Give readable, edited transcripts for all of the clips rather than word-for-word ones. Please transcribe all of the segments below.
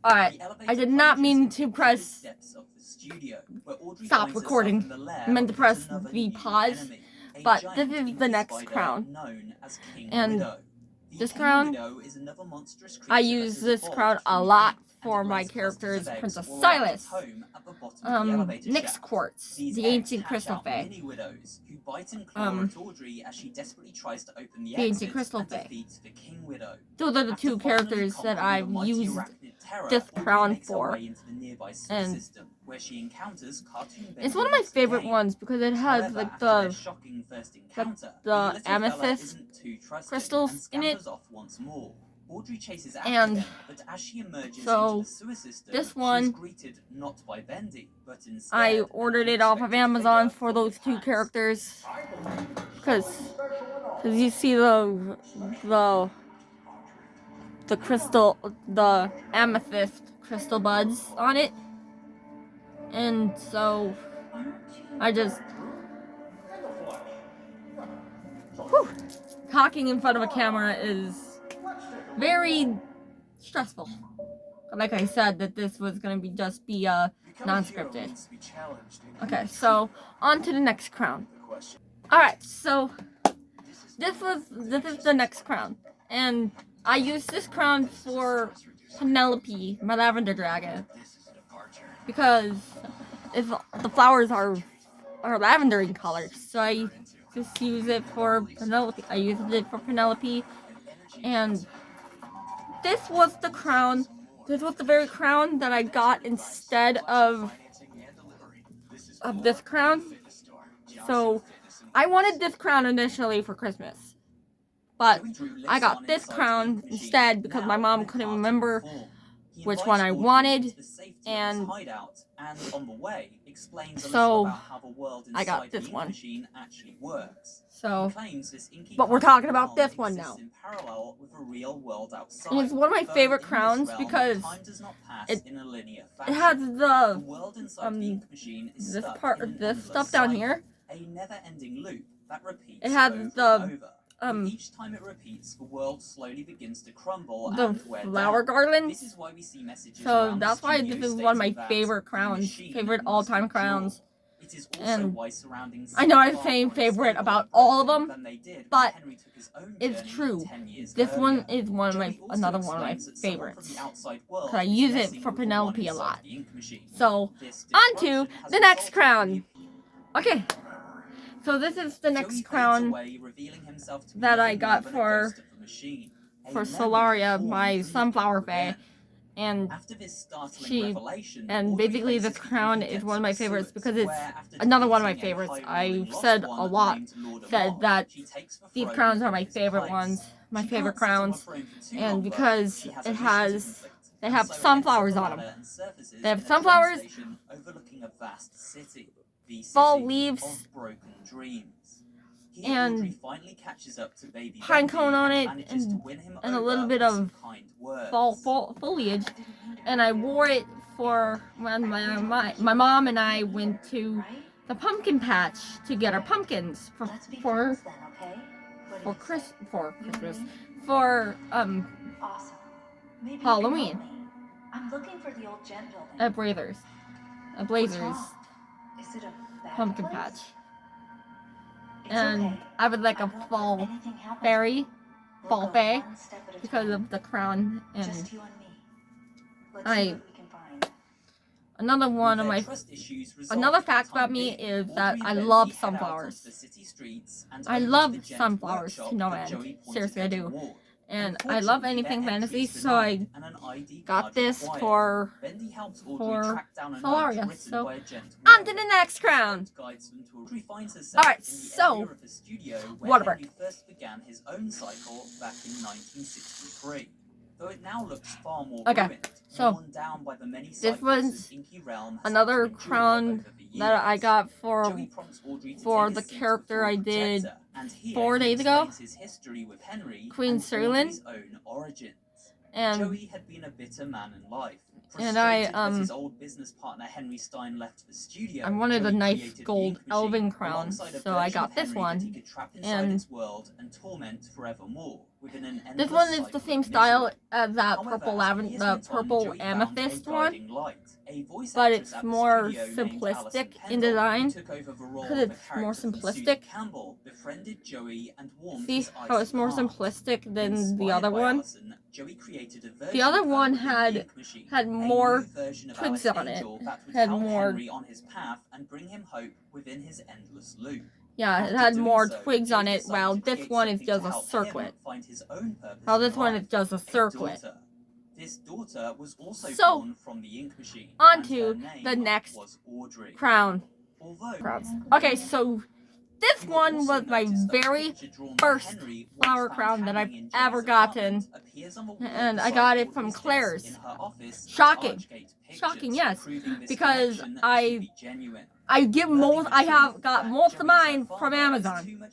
Alright, I did not mean to press stop recording. I meant to press the pause, but this is the next crown. And this crown, I use this crown a lot for my characters, Princess Silas, Nyx Quartz, the Ancient Crystal Fae, the Ancient Crystal Fae. Those are the two characters that I've used this crown for, and it's one of my favorite ones because it has like the amethyst crystals in it. And so this one, I ordered it off of Amazon for those two characters because you see the crystal, the amethyst crystal buds on it, and so I just talking in front of a camera is very stressful. Like I said, that this was gonna be non-scripted. Okay, so on to the next crown. Alright, so this is the next crown, and I used this crown for Penelope, my lavender dragon, because the flowers are lavender in color, so I just use it for Penelope. I used it for Penelope, and this was the crown. This was the very crown that I got instead of this crown. So I wanted this crown initially for Christmas, but I got this crown instead because my mom couldn't remember which one I wanted, and so I got this one. So, but we're talking about this one now. And it's one of my favorite crowns because it has this stuff down here. It has each time it repeats, the world slowly begins to crumble. The flower garlands. So that's why this is one of my favorite crowns, favorite all-time crowns. And I know I'm saying favorite about all of them, but it's true. This one is another one of my favorites because I use it for Penelope a lot. So on to the next crown. Okay. So this is the next crown that I got for Solaria, my sunflower fae, and basically this crown is one of my favorites because it's another one of my favorites. I've said a lot, that these crowns are my favorite ones, my favorite crowns, and because they have sunflowers on them. They have sunflowers, fall leaves, and pine cone on it, and a little bit of fall foliage. And I wore it for when my mom and I went to the pumpkin patch to get our pumpkins for Christmas, for Halloween. I'm looking for the old gem building. At Blazers pumpkin patch. And I would like a fall fae because of the crown. And another fact about me is that I love sunflowers. I love sunflowers to no end. Seriously, I do. And I love anything fantasy, so I got this for Solaria. So, on to the next crown. Alright, so, Waterbird. Okay, so, this was another crown that I got for the character I did 4 days ago, Queen Serlin, and And I Frustrated that his old business partner Henry Stein left the studio, I wanted a Joey nice created the gold Ink Machine, elven crown, alongside a so I version got of this Henry that he one. could trap inside And its world and torment forevermore within an this endless one is the cycle same of style misery. as that However, purple as the years went on, Joey found a amethyst one, guiding light. A voice but actress it's at the more studio named Alison simplistic in Pendle, design, who took over the role because of the it's more character from Susan simplistic. Campbell, befriended Joey and warmed See his how it's icy more heart. simplistic than the Inspired other by one? Alison, Joey created a version The other of her one within the had Ink Machine, had a more new version of twigs Alice on it, Angel that would had help more. Henry on his path and bring him hope within his endless loop. Yeah, it After had doing more so, twigs Joey on it, decided while to this create one is something just to a help him circlet. find his own purpose While in this one life, is just a a circlet. daughter. This daughter was also So, born from the Ink Machine, on and to her the name next was Audrey. crown. Although Okay, so this one was my very first flower crown that I've ever gotten, and I got it from Claire's. Shocking. Shocking, yes, because I have got most of mine from Amazon,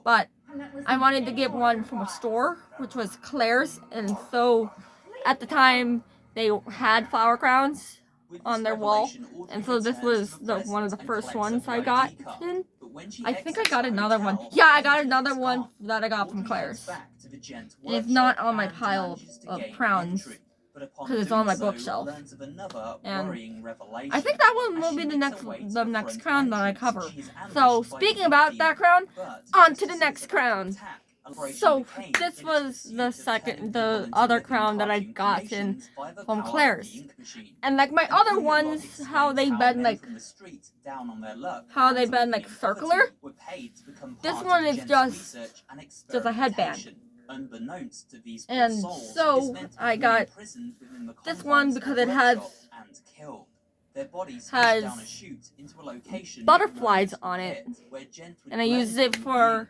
but I wanted to get one from a store, which was Claire's, and so at the time they had flower crowns on their wall, and so this was one of the first ones I got in. I think I got another one. Yeah, I got another one that I got from Claire's. And it's not on my pile of crowns, because it's on my bookshelf. And I think that one will be the next crown that I cover. So speaking about that crown, on to the next crown. So this was the other crown that I gotten from Claire's, and like my other ones, how they've been like circular. This one is just a headband. And so I got this one because it has butterflies on it, and I used it for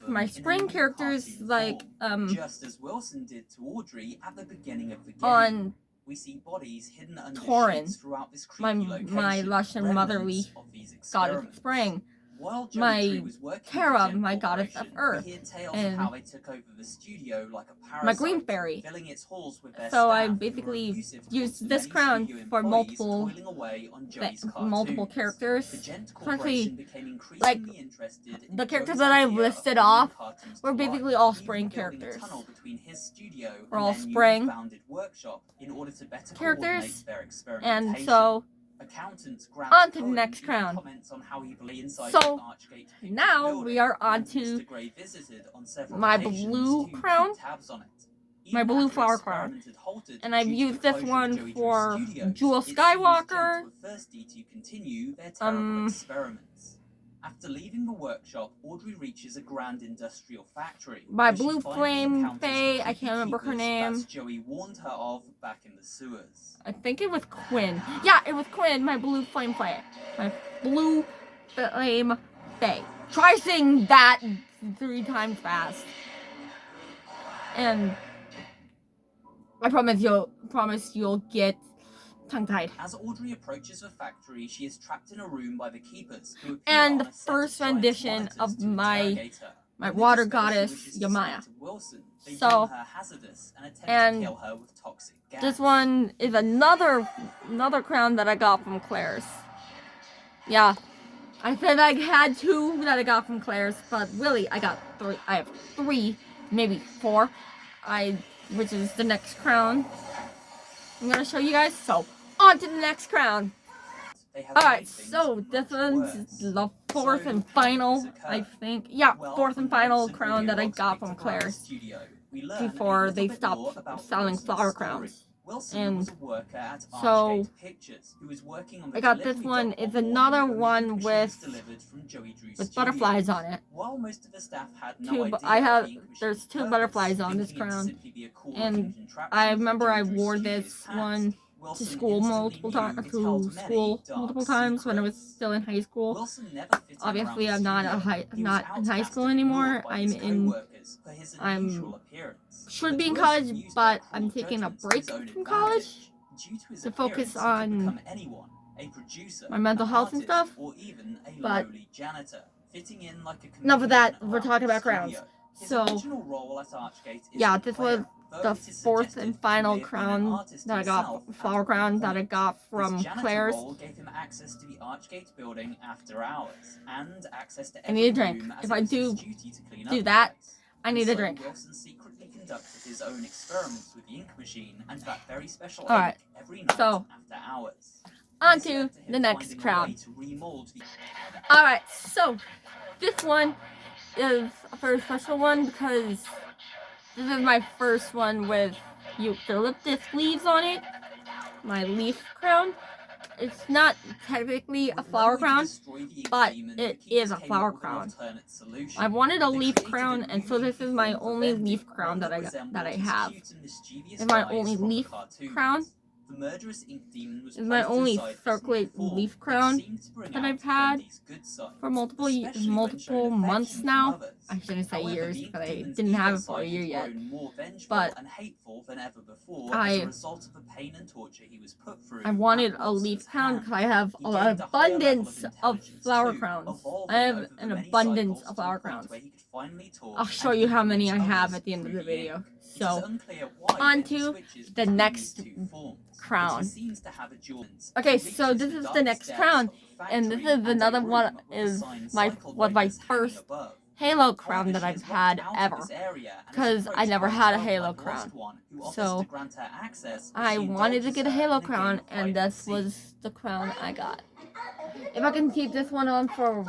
my spring characters, like just as Wilson did to Audrey at the beginning of the game. on we see bodies hidden under Torin, sheets throughout this my location, lush and motherly goddess of spring, my Terra, my goddess of earth, and my green fairy. So I basically used this crown for multiple characters, especially like the characters that I listed off were basically all spring characters. We're all spring characters, and so on to the next crown. So now we are on to my blue crown, my blue flower crown, and I've used this one for Jewel Skywalker. After leaving the workshop, Audrey reaches a grand industrial factory. My blue flame fae, I can't remember her name. Joey warned her of back in the sewers. I think it was Quinn. Yeah, it was Quinn, my blue flame fae. My blue flame fae. Try saying that 3 times fast. And I promise you'll get tongue-tied. As Audrey approaches the factory, she is trapped in a room by the keepers, who and the first rendition of my water goddess Yamaya. So, and this one is another crown that I got from Claire's. Yeah, I said I had 2 that I got from Claire's, but really I got 3. I have 3, maybe 4. Which is the next crown I'm gonna show you guys. So, on to the next crown. Alright, so this one's the 4th and final, I think. Yeah, 4th and final crown that I got from Claire's before they stopped selling flower crowns. And so I got this one. It's another one with butterflies on it. There's 2 butterflies on this crown, and I remember I wore this one to school multiple times when I was still in high school. Obviously, I'm not in high school anymore. Should be in college, but I'm taking a break from college to focus on my mental health and stuff. But enough of that. We're talking about crowns. So yeah, this was though the it is fourth suggested and he final may have been an crown artist that I himself got, at flower one crown that I point. got His from janitor Claire's. role gave him access to the Archgate building after hours and access to I need a every drink. room as If it I was his do duty to clean do up that, the place. I need a And so drink. Wilson secretly conducted his own experiments with the ink machine and that very special Alright, ink every night so, after hours. On This to led to him the next finding a crown. way to remold the Alright, so this one is a very special one because this is my first one with eucalyptus leaves on it. My leaf crown. It's not technically a flower crown, but it is a flower crown. I wanted a leaf crown, and so this is my only leaf crown that I have. It's my only leaf crown. The murderous ink demon was It's my placed only inside this circlet form, leaf which crown seemed to bring that out I've had Bendy's good side, for multiple especially when shown months affection now. from others. I shouldn't say However, years the because I demon's didn't have evil it for a side year had yet. grown more vengeful But and hateful than ever before as I a result of the pain and torture he was put through. I wanted at a leaf Wilson's crown hand. because I have He a lot gained of a higher level abundance of intelligence flower too, crowns. evolving I have over the an many abundance cycles of to a flower point crowns. where he could finally talk I'll show and you how many I influence have others at the end of through the video. ink. It is So, unclear why on Bendy to switches the between next these two forms, but crown. he seems to have a dual. Okay, He so reaches this the is the darkest next depths crown, of the and this factory is and a another room one with the is sign my cycle was my breakers hanging first above. Halo crown However, that she I've is had locked out of ever, this area and is because I approached never by had a child Halo like crown. Lost One, who offers So to grant her access if I she wanted to indulges get a her Halo in a game crown, of hide and this seek. was the crown I got. If I can keep this one on for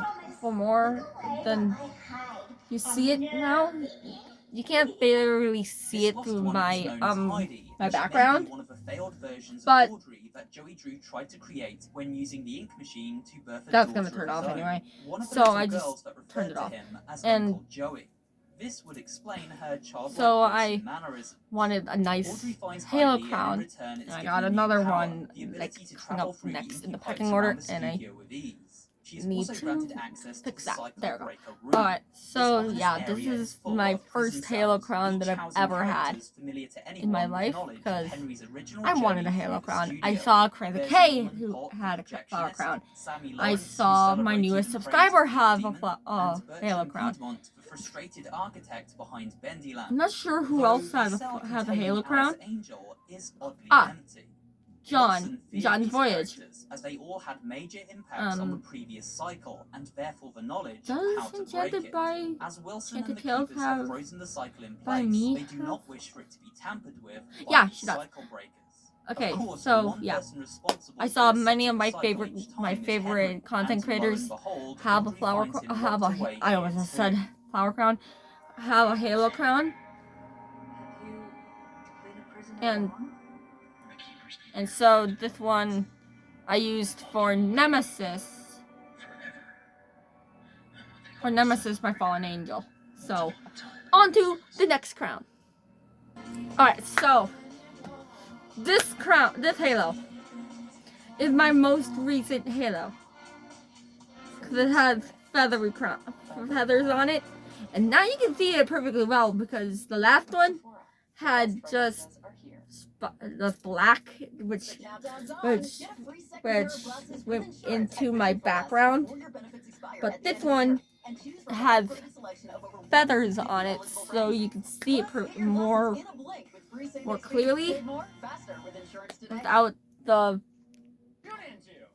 more, then you see it now. You can't barely see it through my my background, but that Joey Drew tried to create when using the ink machine to birth a that's gonna daughter turn of off his own. anyway. One of the So little I girls just that referred turned it to off. him as And Uncle Joey. This would explain her childlike so voice I and mannerisms. wanted a nice Audrey finds Halo Heidi, and in crown, return, it's and I given got new another power, one the ability like to coming travel up through the next in the inky pecking pipes order, around the and I studio with ease. She is need also to granted access to fix the that. cycle There we go. breaker room. Alright, so This yeah, office this area is full my of prison first Halo cells, crown that each I've housing ever had characters familiar to in my anyone with life, knowledge of because Henry's original I wanted a journey Halo through the crown. I studio. saw Crazy There's K, Norman who Pott, had a the flower projectionist, crown. Sammy I Lawrence, who saw my celebrated newest and subscriber praised have the a demon, and Halo Bertram crown. Piedmont, the frustrated architect behind Bendyland. I'm not sure who Though else the has cell a containing Halo Alice crown. Angel is oddly Ah, empty. John's Voyage. As they all had major impacts on the previous cycle, and therefore the knowledge of how Does to break Enchanted it. by As Wilson and the Enchanted Tales Keepers have have frozen the cycle in by place, me they do have? not wish for it to be tampered with by Yeah, these she does. cycle breakers. Okay, Of course, the so one yeah, person responsible I for saw resetting many of the my cycle favorite each time is Henry, content and lo and creators behold, have a Audrey flower finds him have locked a away I here almost too. said flower crown, have a Halo crown, and so this one I used for Nemesis. For Nemesis, my fallen angel. So, on to the next crown. Alright, so this crown, this Halo, is my most recent Halo. Because it has feathers on it. And now you can see it perfectly well, because the last one had just black, which went into my background. But this one has feathers on it, so you can see it more clearly without the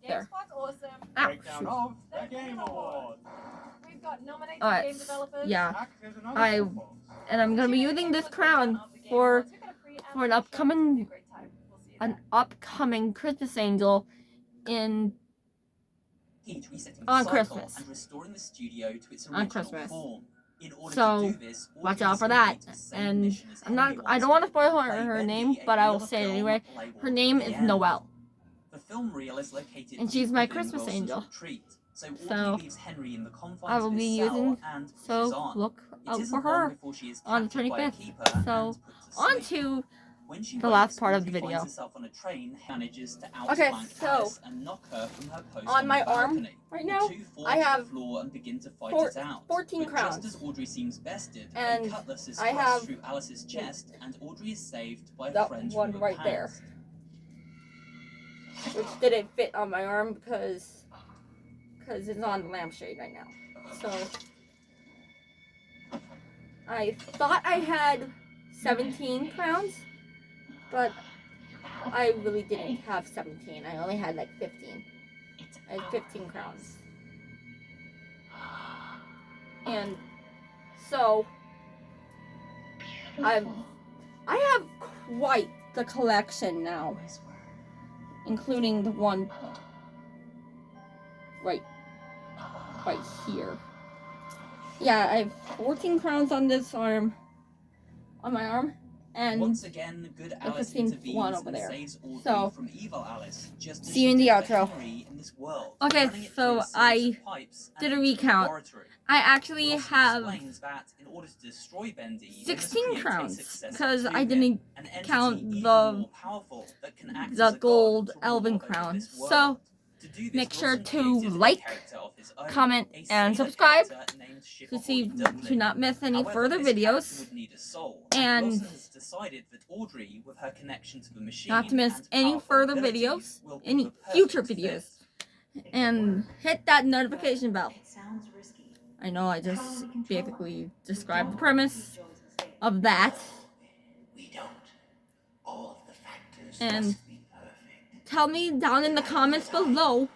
there. Ah, Alright, yeah. I'm gonna be using this crown for an upcoming Christmas angel on Christmas. And restoring the studio to its On original Christmas. form. In order So, to do this, watch Audrey out must for that. complete the same And mission as I Henry don't once want to did. spoil Play her Bendy, name, a but I will reel of say it film anyway. labeled Her name The is End. Noelle. The film reel is located And she's my within Christmas Wilson's angel. retreat, so So, Audrey leaves Henry in the confines I will of his be cell using, and pushes so on. look It out isn't for long her before she is on the captured by a 25th. keeper So, and put to on sleep. to When she the wakes, last part of the Audrey video. finds herself on a train, manages to Okay, outflank so, Alice and knock her from her post on my the arm balcony. right The now, two fall I to have the floor and begin to fight it out. 14 But crowns. just as Audrey seems bested, And a cutlass is I thrust have through Alice's chest, and Audrey is saved by a that friend one from the right past. there. Which didn't fit on my arm because it's on the lampshade right now. So I thought I had 17 crowns, but I really didn't have 17. I only had like 15. I had 15 crowns. And so I have quite the collection now, including the one right here. Yeah, I have 14 crowns on this arm, on my arm, and once again, good Alice 15th intervenes one over and there. saves Audrey So, from evil Alice, just as see you she in the did for outro. Henry in this world, Okay, running it so through a series I of pipes and did a into the recount. laboratory. I actually Wilson have explains that in order to destroy Bendy, they must 16 create a crowns, successor because to I him, didn't an entity count even the more powerful that can act as the a god gold to rule elven over crown. this world. So To do this, make sure Wilson to created a like, character of his own, comment, a and sailor subscribe character named Shipper to see Holly Dudley. to not miss any However, further this character videos, would need a soul, and Wilson has decided that Audrey, with her connection to the machine not to miss and any powerful further abilities, videos, will be any the perfect future fit. videos, and hit that notification bell. It sounds risky. I know I just basically described the premise of that, We don't. All of the factors and must be perfect. tell me down in the comments below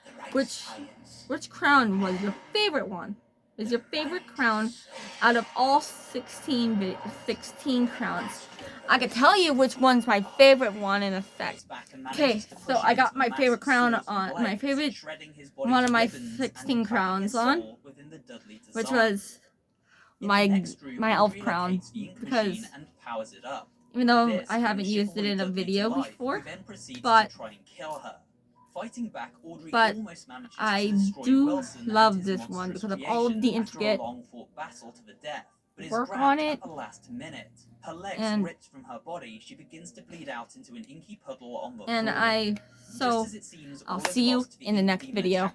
The right which science. which crown was your favorite one. Is your favorite crown out of all 16 crowns? I can tell you which one's my favorite one in a sec. Okay, so I got my favorite crown on, my favorite one of my 16 crowns on, which was my elf crown, because even though I haven't used it in a video before, but I do love this one because of all of the intricate work on it, and I'll see you in the next video.